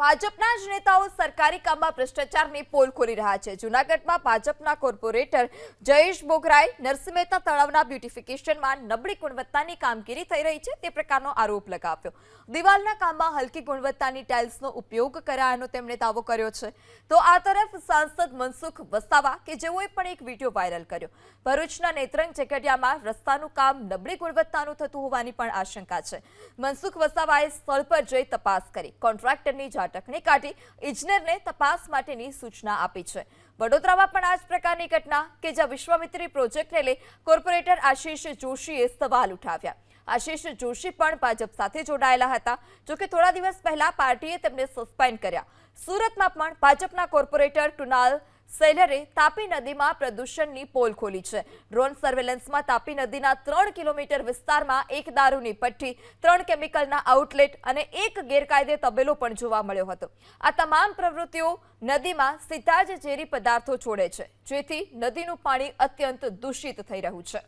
ભાજપના જ નેતાઓ સરકારી કામમાં ભ્રષ્ટાચારની પોલ ખોલી રહ્યા છે। જૂનાગઢમાં ભાજપના કોર્પોરેટર જયેશ બોગરાએ નરસિંહ મહેતા તળાવના બ્યુટિફિકેશનમાં નબળી ગુણવત્તાની કામગીરી થઈ રહી છે તે પ્રકારનો આરોપ લગાવ્યો। દિવાલના કામમાં હલકી ગુણવત્તાની ટાઇલ્સનો ઉપયોગ કરાયાનો તેમણે દાવો કર્યો છે। તો આ તરફ સાંસદ મનસુખ વસાવા કે જેઓએ પણ એક વિડીયો વાયરલ કર્યો। ભરૂચના નેત્રંગ ઝઘડિયામાં રસ્તાનું કામ નબળી ગુણવત્તાનું થતું હોવાની પણ આશંકા છે। મનસુખ વસાવાએ સ્થળ પર જઈ તપાસ કરી કોન્ટ્રાક્ટરની ઝાટકણી કાઢી ઇજનેરને તપાસ માટેની સૂચના આપી છે। વડોદરામાં પણ આ જ પ્રકારની ઘટના કે જ્યાં વિશ્વામિત્રી પ્રોજેક્ટને લઈ કોર્પોરેટર આશીષ જોશીએ સવાલ ઉઠાવ્યા। આશીષ જોશી પણ ભાજપ સાથે જોડાયેલા હતા, જોકે થોડા દિવસ પહેલા પાર્ટીએ તેમને સસ્પેન્ડ કર્યા। સુરતમાં પણ ભાજપના કોર્પોરેટર કુનાલ સેલરે તાપી નદીમાં પ્રદૂષણની પોલ ખોલી છે। ડ્રોન સર્વેલન્સમાં તાપી નદીના 3 કિલોમીટર વિસ્તારમાં એક દારૂની પટ્ટી, 3 કેમિકલના આઉટલેટ અને એક ગેરકાયદે તબેલો પણ જોવા મળ્યો હતો। આ તમામ પ્રવૃત્તિઓ નદીમાં સીધા જ ઝેરી પદાર્થો છોડે છે, જેથી નદીનું પાણી અત્યંત દૂષિત થઈ રહ્યું છે।